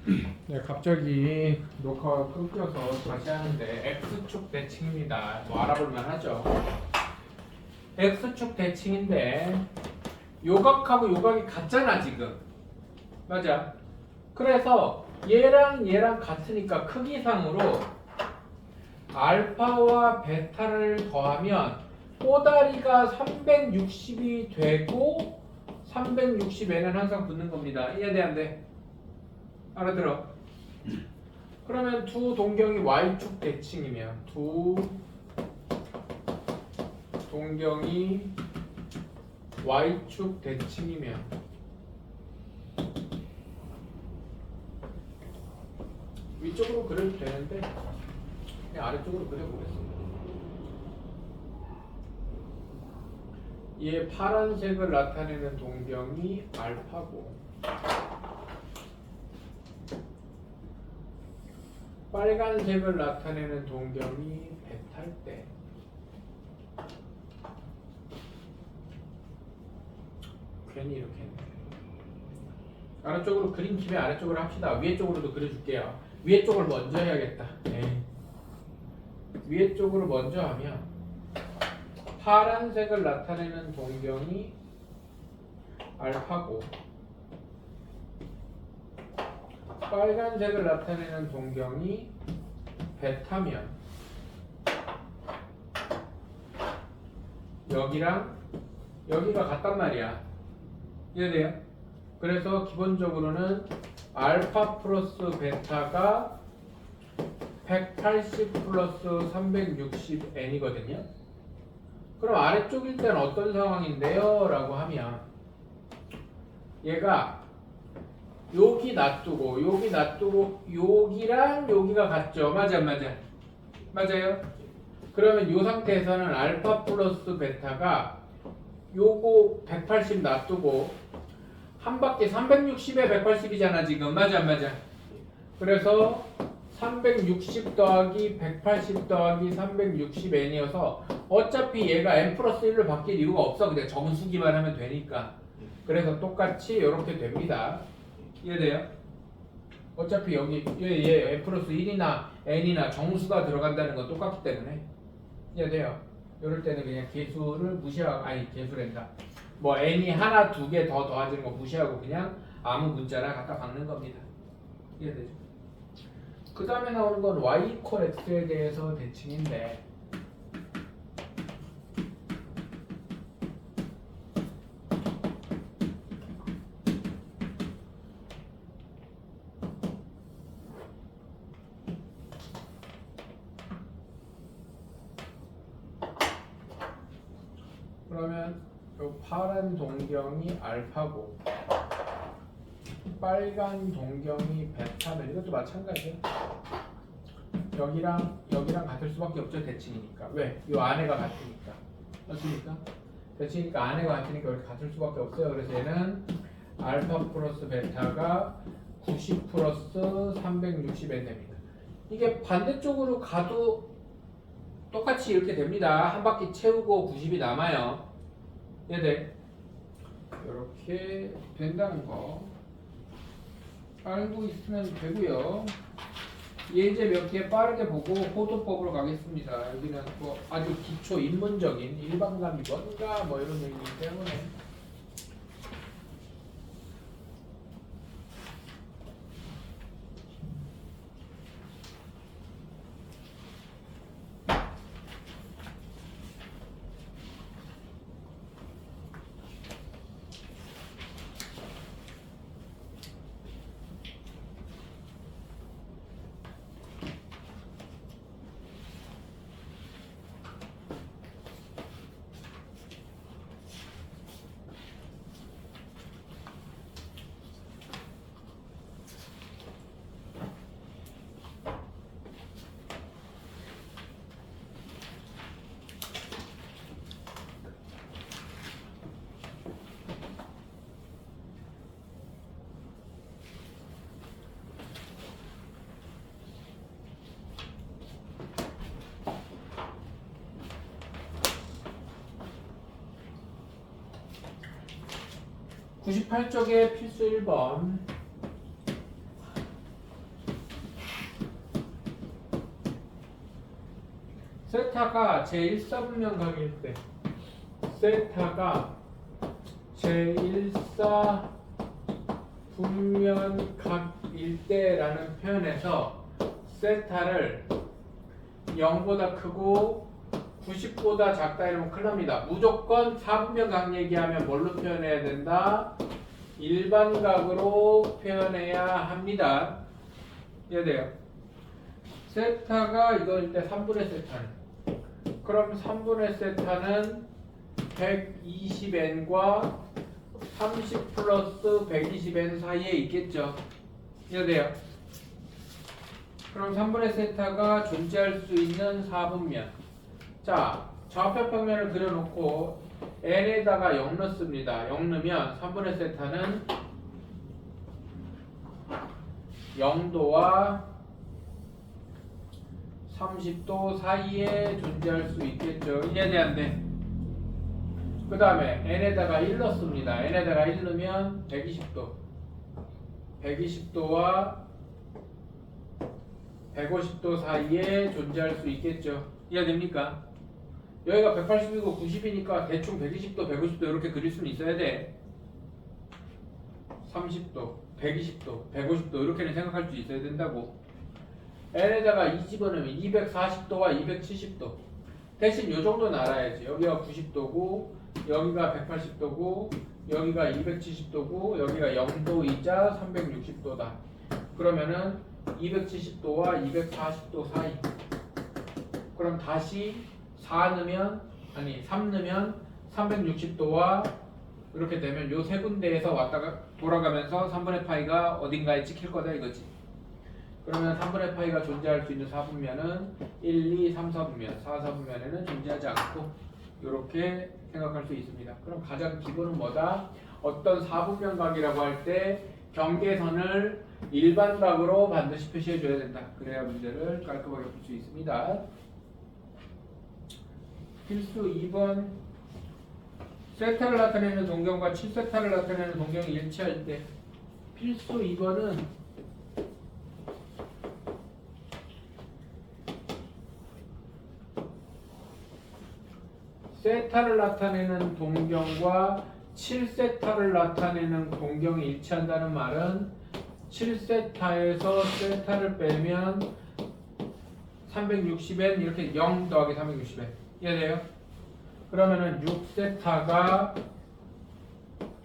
네, 갑자기 녹화가 끊겨서 다시 하는데 X축 대칭입니다. 뭐 알아볼만 하죠. X축 대칭인데 요각하고 요각이 같잖아 지금. 맞아. 그래서 얘랑 같으니까 크기상으로 알파와 베타를 더하면 꼬다리가 360이 되고 360에는 항상 붙는 겁니다. 이해돼 안 돼? 알아들어? 그러면 두 동경이 Y축 대칭이면 두 동경이 Y축 대칭이면 위쪽으로 그려도 되는데 그냥 아래쪽으로 그려보겠습니다. 얘 파란색을 나타내는 동경이 알파고 빨간색을 나타내는 동경이 베타일 때 괜히 이렇게 했네. 아래쪽으로 그린 김에 아래쪽으로 합시다. 위에 쪽으로도 그려줄게요. 위에 쪽을 먼저 해야겠다. 에이. 위에 쪽으로 먼저 하면 파란색을 나타내는 동경이 알파고 빨간색을 나타내는 동경이 베타면 여기랑 여기가 같단 말이야. 이해돼요? 그래서 기본적으로는 알파 플러스 베타가 180 플러스 360n이거든요. 그럼 아래쪽일 때는 어떤 상황인데요? 라고 하면 얘가 여기 놔두고 여기 놔두고 여기랑 여기가 같죠. 맞아. 맞아요. 그러면 이 상태에서는 알파 플러스 베타가 요거 180 놔두고 한 바퀴 360에 180이잖아 지금. 맞아. 그래서 360 더하기 180 더하기 360n이어서 어차피 얘가 n 플러스 1로 바뀔 이유가 없어. 그냥 정수기만 하면 되니까. 그래서 똑같이 이렇게 됩니다. 이해돼요? 어차피 여기 얘 n 플러스 1이나 n이나 정수가 들어간다는 건 똑같기 때문에 이해돼요? 이럴 때는 그냥 개수를 무시하고 개수랜다. 뭐 n이 하나 두 개 더 더해지는 거 무시하고 그냥 아무 문자나 갖다 박는 겁니다. 이해되죠? 그 다음에 나오는 건 y 이퀄 x에 대해서 대칭인데 그러면 요 파란 동경이 알파고 빨간 동경이 베타면 이것도 마찬가지예요. 여기랑 같을 수밖에 없죠. 대칭이니까. 왜? 요 안에가 같으니까. 맞습니까? 대칭이니까 안에가 같으니까 이렇게 같을 수밖에 없어요. 그래서 얘는 알파 플러스 베타가 90 플러스 360이 됩니다. 이게 반대쪽으로 가도 똑같이 이렇게 됩니다. 한 바퀴 채우고 90이 남아요. 얘들 이렇게 된다는 거 알고 있으면 되고요. 예제 몇 개 빠르게 보고 호도법으로 가겠습니다. 여기는 뭐 아주 기초 입문적인 일반감이 뭔가 뭐 이런 얘기이기 때문에 (98쪽에) 필수 1번 세타가 제1사분면각일 때, 세타가 제1사분면각일 때라는 표현에서 세타를 0보다 크고 90보다 작다 이러면 큰일 납니다. 무조건 사분면각 얘기하면 뭘로 표현해야 된다? 일반각으로 표현해야 합니다. 이해돼요? 세타가 이거일 때 3분의 세타는, 그럼 3분의 세타는 120n과 30 플러스 120n 사이에 있겠죠. 이해돼요? 그럼 3분의 세타가 존재할 수 있는 4분면. 자, 좌표 평면을 그려놓고 n에다가 0 넣습니다. 0 넣으면 3분의 세타는 0도와 30도 사이에 존재할 수 있겠죠. 이해돼 안 돼? 그 다음에 n에다가 1 넣습니다. n에다가 1 넣으면 120도, 120도와 150도 사이에 존재할 수 있겠죠. 이해됩니까? 여기가 180이고 90이니까 대충 120도, 150도 이렇게 그릴 수는 있어야 돼. 30도, 120도, 150도 이렇게는 생각할 수 있어야 된다고. n에다가 2 집어넣으면 240도와 270도. 대신 요 정도는 알아야지. 여기가 90도고 여기가 180도고 여기가 270도고 여기가 0도이자 360도다. 그러면은 270도와 240도 사이. 그럼 다시 4 넣으면, 아니 3 넣으면 360도와 이렇게 되면 요 세 군데에서 왔다가 돌아가면서 3분의 파이가 어딘가에 찍힐 거다 이거지. 그러면 3분의 파이가 존재할 수 있는 4분면은 1, 2, 3, 4분면, 4, 4분면에는 존재하지 않고 이렇게 생각할 수 있습니다. 그럼 가장 기본은 뭐다? 어떤 4분면각이라고 할 때 경계선을 일반각으로 반드시 표시해 줘야 된다. 그래야 문제를 깔끔하게 풀 수 있습니다. 필수 2번, 세타를 나타내는 동경과 7세타를 나타내는 동경이 일치할 때. 필수 2번은 세타를 나타내는 동경과 7세타를 나타내는 동경이 일치한다는 말은 7세타에서 세타를 빼면 360n 이렇게 0 더하기 360n. 이해돼요? 그러면은 6세타가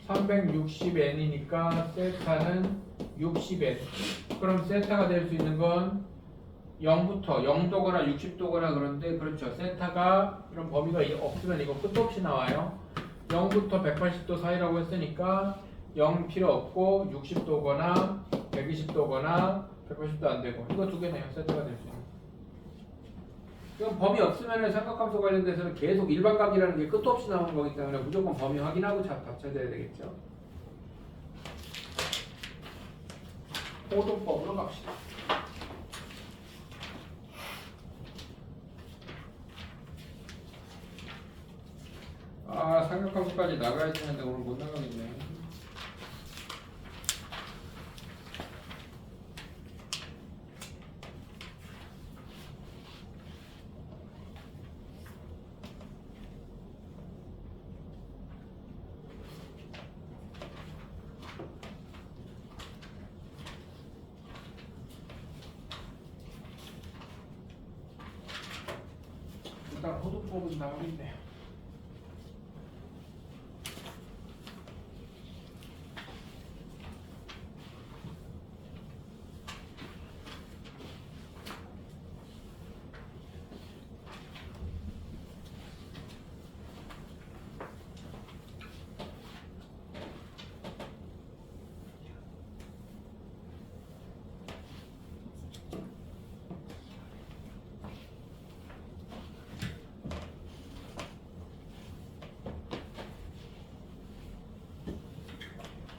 360n이니까 세타는 60n. 그럼 세타가 될 수 있는 건 0부터 0도거나 60도거나 그런데, 그렇죠. 세타가 그럼 범위가 없으면 이거 끝도 없이 나와요. 0부터 180도 사이라고 했으니까 0 필요 없고 60도거나 120도거나 180도 안 되고 이거 두 개네요. 세타가 될 수 있는. 그럼 범위 없으면 삼각함수 관련돼서는 계속 일반각이라는 게 끝도 없이 나오는 거기 때문에 무조건 범위 확인하고 답 찾아야 되겠죠. 호동법으로 갑시다. 아, 삼각함수까지 나가야 되는데 오늘 못 나가겠네. 일단 호두법은 나오겠네요.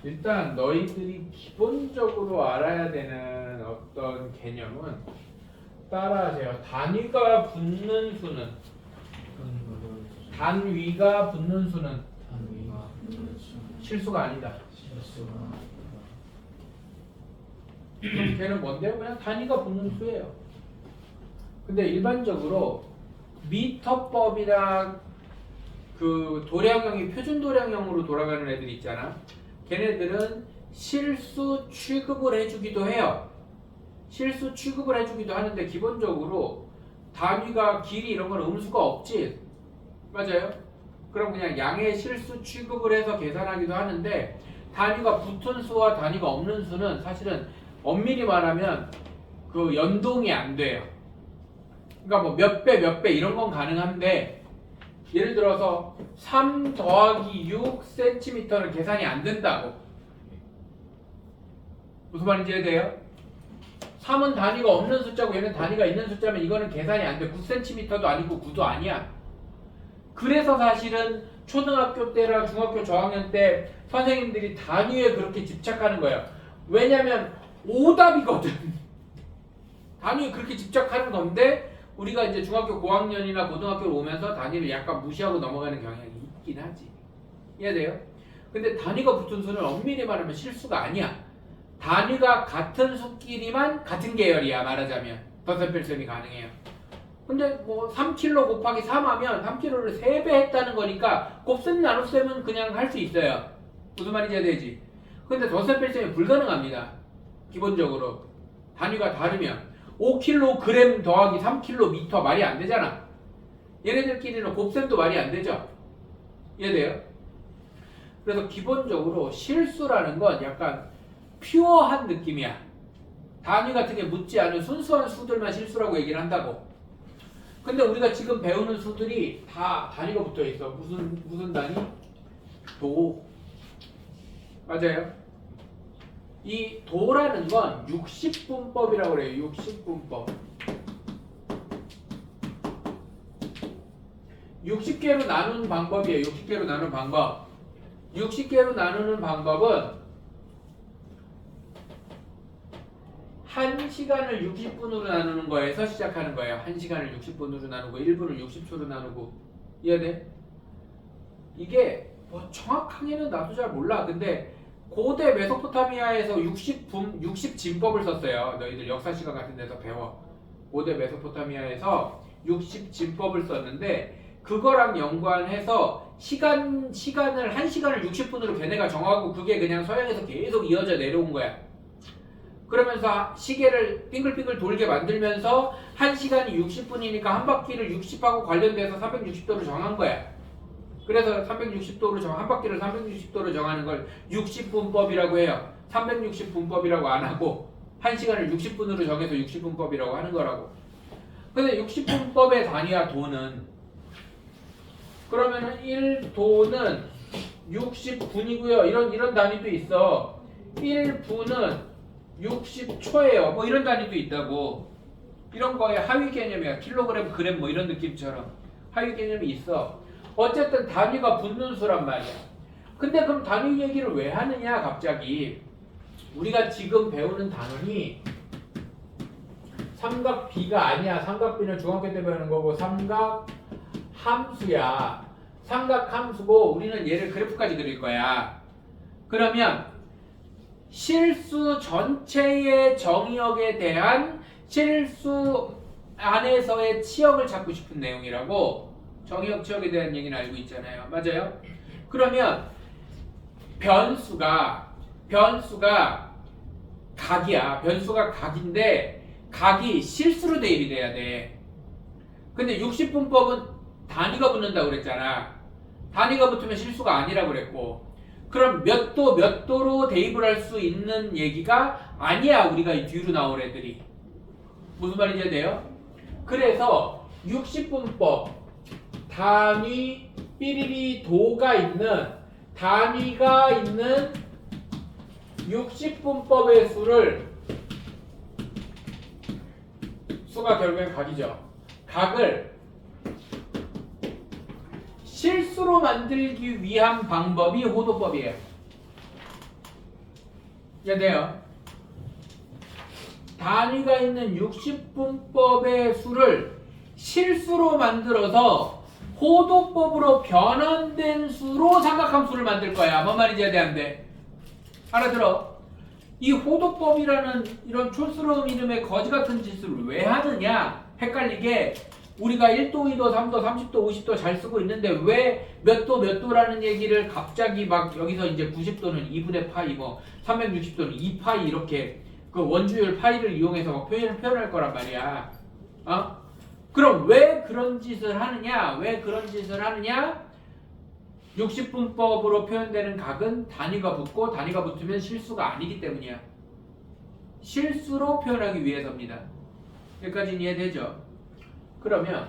일단 너희들이 기본적으로 알아야 되는 어떤 개념은 따라하세요. 단위가 붙는 수는, 단위가 붙는 수는 실수가 아니다. 그럼 걔는 뭔데요? 그냥 단위가 붙는 수예요. 근데 일반적으로 미터법이나 그 도량형이 표준 도량형으로 돌아가는 애들 있잖아. 걔네들은 실수 취급을 해주기도 해요. 실수 취급을 해주기도 하는데 기본적으로 단위가 길이 이런 건 음수가 없지. 맞아요? 그럼 그냥 양의 실수 취급을 해서 계산하기도 하는데 단위가 붙은 수와 단위가 없는 수는 사실은 엄밀히 말하면 그 연동이 안 돼요. 그러니까 뭐 몇 배 몇 배 이런 건 가능한데 예를 들어서 3 더하기 6cm는 계산이 안 된다고. 무슨 말인지 이해돼요? 3은 단위가 없는 숫자고 얘는 단위가 있는 숫자면 이거는 계산이 안 돼. 9cm도 아니고 9도 아니야. 그래서 사실은 초등학교 때랑 중학교 저학년 때 선생님들이 단위에 그렇게 집착하는 거예요. 왜냐면 오답이거든. 단위에 그렇게 집착하는 건데 우리가 이제 중학교 고학년이나 고등학교를 오면서 단위를 약간 무시하고 넘어가는 경향이 있긴 하지. 이해돼요? 근데 단위가 붙은 수는 엄밀히 말하면 실수가 아니야. 단위가 같은 수끼리만 같은 계열이야. 말하자면 덧셈뺄셈이 가능해요. 근데 뭐 3kg 곱하기 3 하면 3kg를 3배 했다는 거니까 곱셈 나눗셈은 그냥 할 수 있어요. 무슨 말인지 이해되지? 근데 덧셈뺄셈이 불가능합니다. 기본적으로 단위가 다르면 5kg 더하기 3km 말이 안 되잖아. 얘네들끼리는 곱셈도 말이 안 되죠. 이해돼요? 그래서 기본적으로 실수라는 건 약간 퓨어한 느낌이야. 단위 같은 게 묻지 않은 순수한 수들만 실수라고 얘기를 한다고. 근데 우리가 지금 배우는 수들이 다 단위가 붙어 있어. 무슨 단위? 도. 맞아요? 이 도라는 건 60분법이라고 그래요. 60분법. 60개로 나누는 방법이에요. 60개로 나누는 방법. 60개로 나누는 방법은 1시간을 60분으로 나누는 거에서 시작하는 거예요. 1시간을 60분으로 나누고 1분을 60초로 나누고. 이해돼? 이게 뭐 정확하게는 나도 잘 몰라. 근데 고대 메소포타미아에서 60진법을 썼어요. 너희들 역사 시간 같은 데서 배워. 고대 메소포타미아에서 60진법을 썼는데 그거랑 연관해서 시간을 1시간을 60분으로 걔네가 정하고 그게 그냥 서양에서 계속 이어져 내려온 거야. 그러면서 시계를 빙글빙글 돌게 만들면서 1시간이 60분이니까 한 바퀴를 60하고 관련돼서 360도로 정한 거야. 그래서 360도로 한 바퀴를 360도로 정하는 걸 60분법이라고 해요. 360분법이라고 안 하고 1시간을 60분으로 정해서 60분법이라고 하는 거라고. 근데 60분법의 단위와 도는 그러면은 1도는 60분이고요. 이런 단위도 있어. 1분은 60초예요. 뭐 이런 단위도 있다고. 이런 거에 하위 개념이야. 킬로그램, 그램 뭐 이런 느낌처럼 하위 개념이 있어. 어쨌든 단위가 붙는 수란 말이야. 근데 그럼 단위 얘기를 왜 하느냐 갑자기. 우리가 지금 배우는 단원이 삼각비가 아니야. 삼각비는 중학교 때 배우는 거고 삼각함수야. 삼각함수고 우리는 얘를 그래프까지 그릴 거야. 그러면 실수 전체의 정의역에 대한 실수 안에서의 치역을 찾고 싶은 내용이라고. 정의역 치역에 대한 얘기는 알고 있잖아요. 맞아요? 그러면 변수가 각이야. 변수가 각인데 각이 실수로 대입이 돼야 돼. 근데 60분법은 단위가 붙는다고 그랬잖아. 단위가 붙으면 실수가 아니라고 그랬고 그럼 몇 도로 대입을 할 수 있는 얘기가 아니야. 우리가 이 뒤로 나올 애들이. 무슨 말인지 돼요? 그래서 60분법 단위 삐리리 도가 있는 단위가 있는 60분법의 수가 결국엔 각이죠. 각을 실수로 만들기 위한 방법이 호도법이에요. 이해돼요? 단위가 있는 60분법의 수를 실수로 만들어서 호도법으로 변환된 수로 삼각함수를 만들 거야. 뭔 말인지 이해돼 안 돼? 알아들어? 이 호도법이라는 이런 촌스러운 이름의 거지 같은 짓을 왜 하느냐? 헷갈리게 우리가 1도, 2도, 3도, 30도, 50도 잘 쓰고 있는데 왜 몇 도, 몇 도라는 얘기를 갑자기 막 여기서 이제 90도는 2분의 파이, 뭐 360도는 2파이 이렇게 그 원주율 파이를 이용해서 막 표현할 거란 말이야. 어? 그럼 왜 그런 짓을 하느냐? 왜 그런 짓을 하느냐? 60분법으로 표현되는 각은 단위가 붙고 단위가 붙으면 실수가 아니기 때문이야. 실수로 표현하기 위해서입니다. 여기까지는 이해되죠? 그러면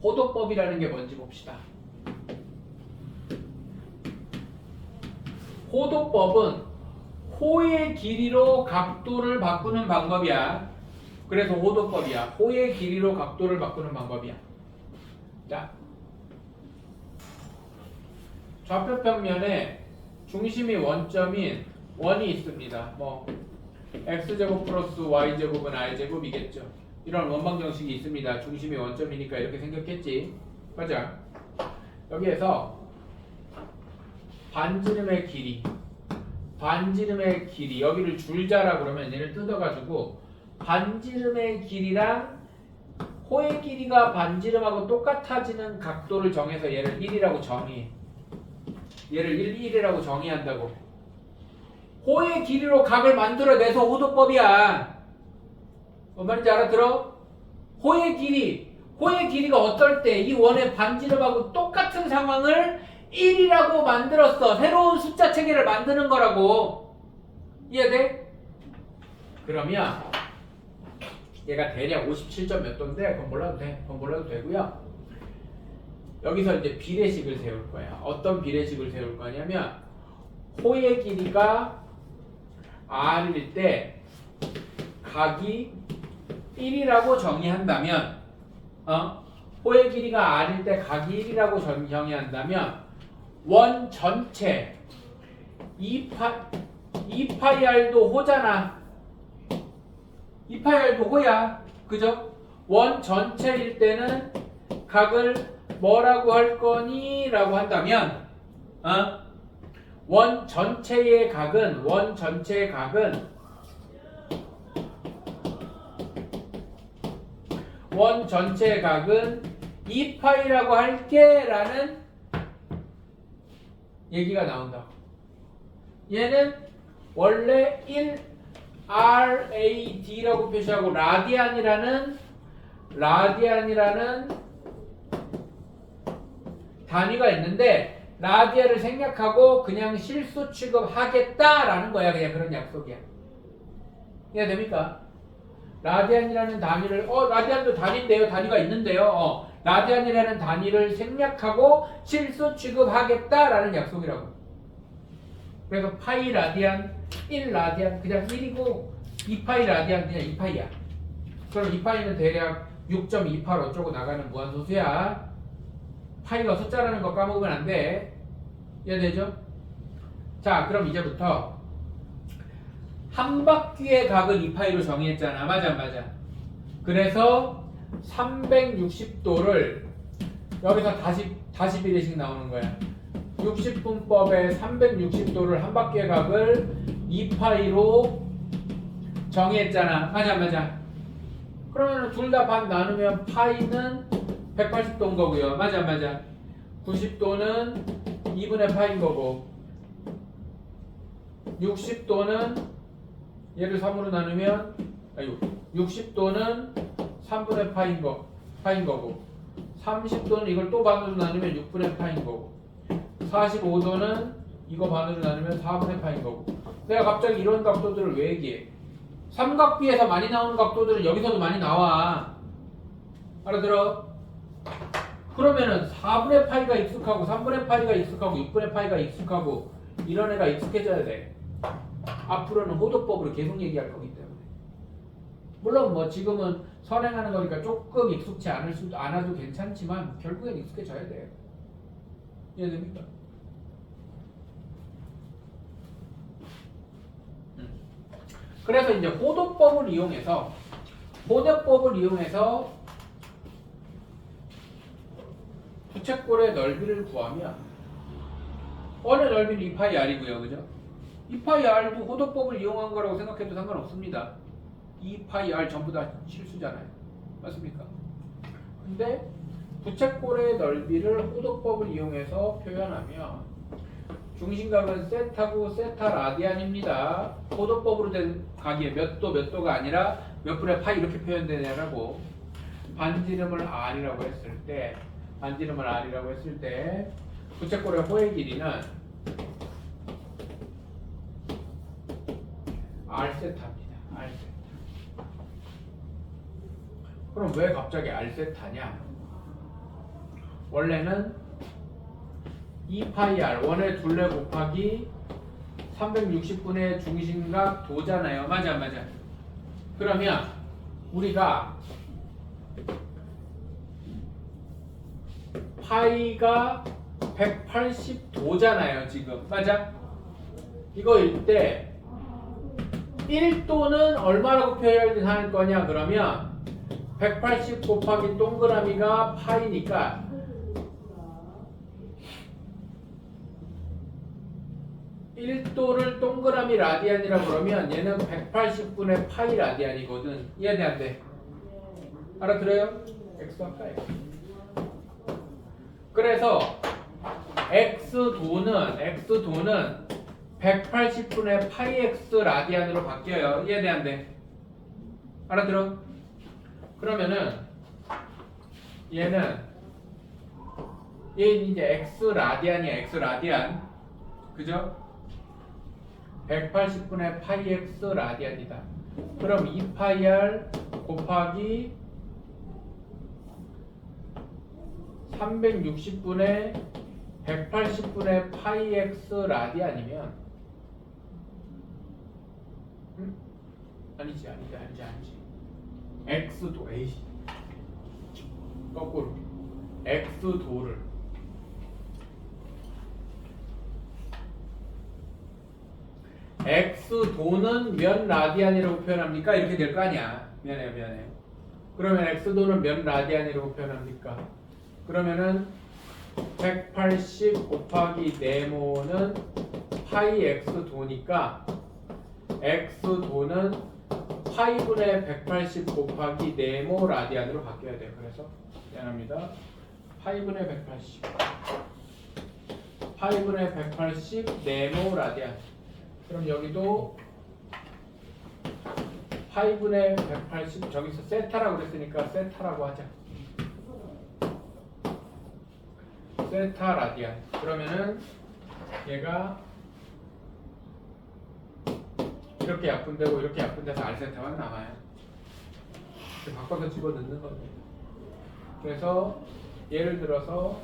호도법이라는 게 뭔지 봅시다. 호도법은 호의 길이로 각도를 바꾸는 방법이야. 그래서 호도법이야. 호의 길이로 각도를 바꾸는 방법이야. 자, 좌표 평면에 중심이 원점인 원이 있습니다. 뭐 x제곱 플러스 y제곱은 r제곱이겠죠. 이런 원방 정식이 있습니다. 중심이 원점이니까 이렇게 생겼겠지. 맞아. 여기에서 반지름의 길이 여기를 줄자라 그러면 얘를 뜯어가지고 반지름의 길이랑 호의 길이가 반지름하고 똑같아지는 각도를 정해서 얘를 1이라고 정의해. 얘를 1이라고 정의한다고. 호의 길이로 각을 만들어내서 호도법이야. 뭔 말인지 알아들어? 호의 길이가 어떨 때 이 원의 반지름하고 똑같은 상황을 1이라고 만들었어. 새로운 숫자 체계를 만드는 거라고. 이해돼? 그러면 얘가 대략 57점 몇 도인데 그건 몰라도 돼. 그건 몰라도 되고요. 여기서 이제 비례식을 세울 거야. 어떤 비례식을 세울 거냐면 호의 길이가 r일 때 각이 1이라고 정의한다면 호의 길이가 r일 때 각이 1이라고 정의한다면 원 전체 2파이r도 호잖아. 2파이r도 호야. 그죠? 원 전체일 때는 각을 뭐라고 할 거니? 라고 한다면 원 전체의 각은 2파이라고 할게 라는 얘기가 나온다. 얘는 원래 1RAD라고 표시하고 라디안이라는 단위가 있는데 라디안을 생략하고 그냥 실수 취급하겠다라는 거야. 그냥 그런 약속이야. 이해됩니까? 라디안이라는 단위를 라디안도 단위인데요. 단위가 있는데요. 라디안이라는 단위를 생략하고 실수 취급하겠다라는 약속이라고. 그래서 파이 라디안, 1 라디안 그냥 1이고 2파이 라디안 그냥 2파이야. 그럼 2파이는 대략 6.28 어쩌고 나가는 무한소수야. 파이가 숫자라는 거 까먹으면 안 돼. 이해되죠? 자, 그럼 이제부터 한 바퀴의 각을 2파이로 정의했잖아. 맞아, 맞아. 그래서 360도를 여기서 다시 비례식 나오는 거야. 60분법에 360도를 한 바퀴의 각을 2파이로 정의했잖아. 맞아, 맞아. 그러면 둘 다 반 나누면 파이는 180도인 거고요. 맞아, 맞아. 90도는 2분의 파인 거고 60도는 얘를 3으로 나누면 60도는 3분의 파인 거고 30도는 이걸 또 반으로 나누면 6분의 파인 거고 45도는 이거 반으로 나누면 4분의 파인 거고. 내가 갑자기 이런 각도들을 왜 얘기해? 삼각비에서 많이 나오는 각도들은 여기서도 많이 나와. 알아들어? 그러면은 4분의 파이가 익숙하고 3분의 파이가 익숙하고 6분의 파이가 익숙하고 이런 애가 익숙해져야 돼. 앞으로는 호도법으로 계속 얘기할 거기 때문에. 물론 뭐 지금은 선행하는 거니까 조금 익숙치 않아도 괜찮지만 결국엔 익숙해져야 돼요. 이해됩니까? 그래서 이제 호도법을 이용해서 부채꼴의 넓이를 구하면 어느 넓이는 2파이 r이고요. 그죠? 2파이 r도 호도법을 이용한 거라고 생각해도 상관없습니다. 2파이 r 전부 다 실수잖아요. 맞습니까? 근데 부채꼴의 넓이를 호도법을 이용해서 표현하면 중심각은 세타고 세타 라디안입니다. 호도법으로 된 각이 몇 도가 아니라 몇 분의 파이 이렇게 표현되냐라고. 반지름을 r이라고 했을 때 부채꼴의 호의 길이는 r세타입니다. r세타. 그럼 왜 갑자기 r세타냐? 원래는 2파이 원의 둘레 곱하기 360분의 중심각 도잖아요. 맞아. 그러면 우리가 파이가 180도잖아요. 지금 맞아? 이거일 때 1도는 얼마라고 표현할 거냐? 그러면 180 곱하기 동그라미가 파이니까 1도를 동그라미 라디안이라고 그러면 얘는 180분의 파이 라디안이거든. 이해돼 안 돼? 알아들어요? x와 파이. 그래서 x도는 180분의 파이 x 라디안으로 바뀌어요. 이해돼 안 돼? 알아들어? 그러면은 얘는 이제 x 라디안이야. x 라디안. 그죠? 180분의 파이 x 라디안이다. 그럼 2파이 r 곱하기 360분의 180분의 파이 x 라디안이면 아니지 x도 에이씨 거꾸로 x도를 x도는 몇 라디안이라고 표현합니까? 이렇게 될 거 아니야. 미안해요. 그러면 x도는 몇 라디안이라고 표현합니까? 그러면은 180 곱하기 네모는 파이 x도니까 x도는 파이분의 180 곱하기 네모 라디안으로 바뀌어야 돼요. 그래서 미안합니다. 파이분의 180 네모 라디안. 그럼 여기도 파이분의 180 저기서 세타라고 그랬으니까 세타라고 하자. 세타 라디안. 그러면은 얘가 이렇게 약분되고 이렇게 약분돼서 r세타만 남아요. 바꿔서 집어넣는 겁니다. 그래서 예를 들어서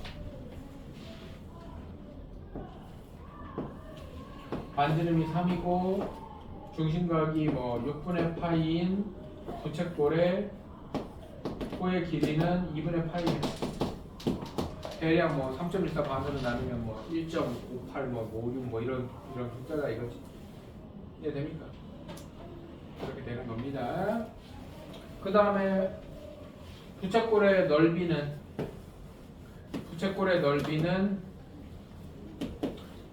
반지름이 3이고 중심각이 뭐 6분의 파이인 부채꼴의 호의 길이는 2분의 파이입니다. 대략 뭐 3.14 반으로 나누면 뭐 1.58 뭐 56 뭐 이런 숫자가 이거지. 이해됩니까? 그렇게 되는 겁니다. 그 다음에 부채꼴의 넓이는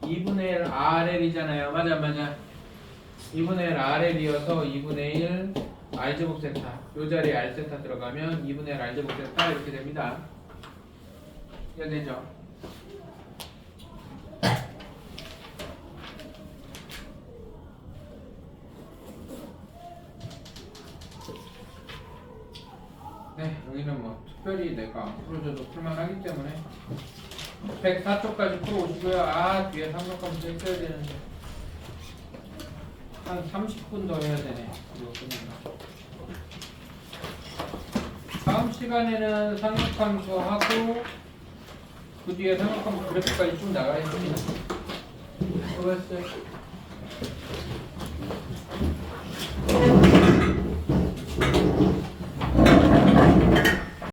2분의 1 RL이잖아요. 맞아. 2분의 1 RL이어서 2분의 1 R제곱 세타. 요 자리에 R 세타 들어가면 2분의 1 R제곱 세타 이렇게 됩니다. 이해되죠? 네, 여기는 뭐 특별히 내가 안 풀어줘도 풀만하기 때문에 104초까지 풀어오시고요. 뒤에 삼각함수 했어야 되는데 한 30분 더 해야 되네. 이거 끝내면. 다음 시간에는 삼각함수 하고 그 뒤에 삼각함수 그래프까지 쭉 나가야 됩니다. 수고했어요.